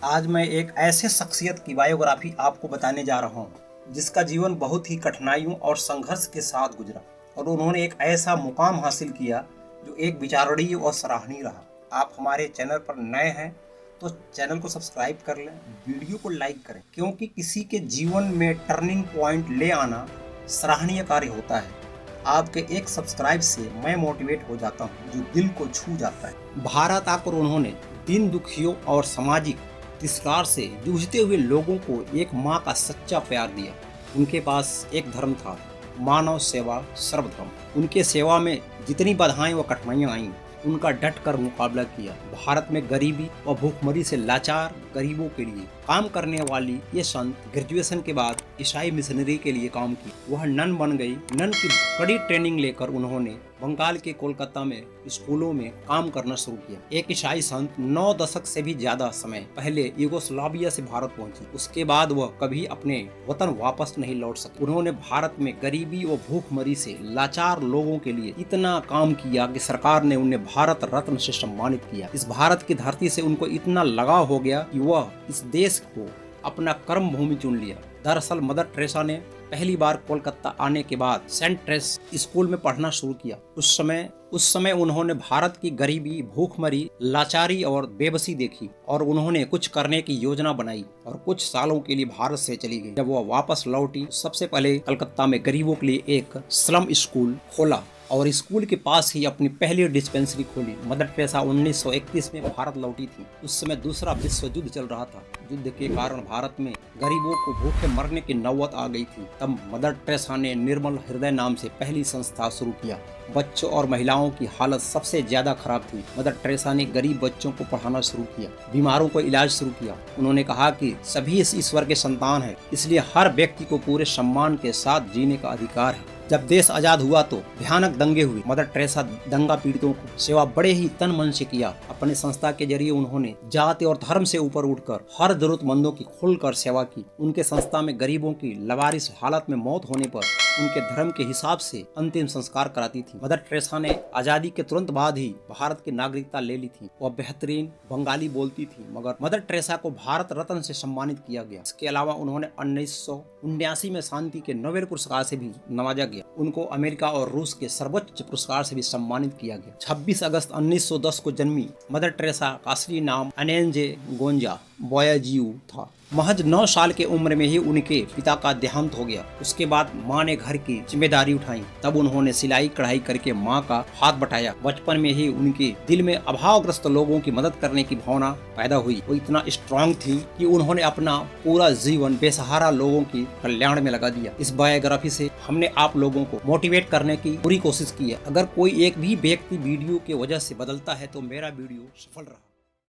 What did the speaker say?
आज मैं एक ऐसे शख्सियत की बायोग्राफी आपको बताने जा रहा हूँ जिसका जीवन बहुत ही कठिनाइयों और संघर्ष के साथ गुजरा और उन्होंने एक ऐसा मुकाम हासिल किया जो एक विचारणीय और सराहनीय रहा। आप हमारे चैनल पर नए हैं तो चैनल को सब्सक्राइब कर लें, वीडियो को लाइक करें, क्योंकि किसी के जीवन में टर्निंग पॉइंट ले आना सराहनीय कार्य होता है। आपके एक सब्सक्राइब से मैं मोटिवेट हो जाता हूं, जो दिल को छू जाता है। भारत आकर उन्होंने दीन दुखियों और सामाजिक तिरस्कार से जूझते हुए लोगों को एक माँ का सच्चा प्यार दिया। उनके पास एक धर्म था, मानव सेवा सर्वधर्म। उनके सेवा में जितनी बाधाएं व कठिनाइयां आईं, उनका डट कर मुकाबला किया। भारत में गरीबी और भूखमरी से लाचार गरीबों के लिए काम करने वाली ये संत ग्रेजुएशन के बाद ईसाई मिशनरी के लिए काम की। वह नन बन गई। नन की कड़ी ट्रेनिंग लेकर उन्होंने बंगाल के कोलकाता में स्कूलों में काम करना शुरू किया। एक ईसाई संत 9 दशक से भी ज्यादा समय पहले यूगोस्लाविया से भारत पहुंची। उसके बाद वह कभी अपने वतन वापस नहीं लौट सके। उन्होंने भारत में गरीबी और भूखमरी से लाचार लोगों के लिए इतना काम किया कि सरकार ने उन्हें भारत रत्न से सम्मानित किया। इस भारत की धरती से उनको इतना लगाव हो गया कि वह इस देश को अपना कर्म भूमि चुन लिया। दरअसल मदर टेरेसा ने पहली बार कोलकाता आने के बाद सेंट ट्रेस स्कूल में पढ़ना शुरू किया। उस समय उन्होंने भारत की गरीबी, भूखमरी, लाचारी और बेबसी देखी और उन्होंने कुछ करने की योजना बनाई और कुछ सालों के लिए भारत से चली गई। जब वह वापस लौटी, सबसे पहले कलकत्ता में गरीबों के लिए एक स्लम स्कूल खोला और स्कूल के पास ही अपनी पहली डिस्पेंसरी खोली। मदर टेरेसा 1931 में भारत लौटी थी। उस समय दूसरा विश्व युद्ध चल रहा था। युद्ध के कारण भारत में गरीबों को भूखे मरने की नौबत आ गई थी। तब मदर टेरेसा ने निर्मल हृदय नाम से पहली संस्था शुरू किया। बच्चों और महिलाओं की हालत सबसे ज्यादा खराब थी। मदर टेरेसा ने गरीब बच्चों को पढ़ाना शुरू किया, बीमारों को इलाज शुरू किया। उन्होंने कहा कि सभी इस ईश्वर के संतान हैं, इसलिए हर व्यक्ति को पूरे सम्मान के साथ जीने का अधिकार है। जब देश आजाद हुआ तो भयानक दंगे हुए। मदर टेरेसा दंगा पीड़ितों को सेवा बड़े ही तन मन से किया। अपने संस्था के जरिए उन्होंने जाति और धर्म से ऊपर उठकर हर जरूरतमंदों की खुलकर सेवा की। उनके संस्था में गरीबों की लवारिस हालत में मौत होने पर उनके धर्म के हिसाब से अंतिम संस्कार कराती थी। मदर टेरेसा ने आजादी के तुरंत बाद ही भारत की नागरिकता ले ली थी। वह बेहतरीन बंगाली बोलती थी, मगर मदर टेरेसा को भारत रत्न से सम्मानित किया गया। इसके अलावा उन्होंने 1979 में शांति के नोबेल पुरस्कार से भी नवाजा गया। उनको अमेरिका और रूस के सर्वोच्च पुरस्कार से भी सम्मानित किया गया। 26 अगस्त 1910 को जन्मी मदर टेरेसा का असली नाम अनेंजे गोंजा बोयाजिऊ था। महज 9 साल के उम्र में ही उनके पिता का देहांत हो गया। उसके बाद माँ ने घर की जिम्मेदारी उठाई। तब उन्होंने सिलाई कढ़ाई करके माँ का हाथ बटाया। बचपन में ही उनके दिल में अभावग्रस्त लोगों की मदद करने की भावना पैदा हुई। वो इतना स्ट्रांग थी कि उन्होंने अपना पूरा जीवन बेसहारा लोगों की कल्याण में लगा दिया। इस बायोग्राफी से हमने आप लोगों को मोटिवेट करने की पूरी कोशिश की है। अगर कोई एक भी व्यक्ति वीडियो की वजह से बदलता है तो मेरा वीडियो सफल रहा।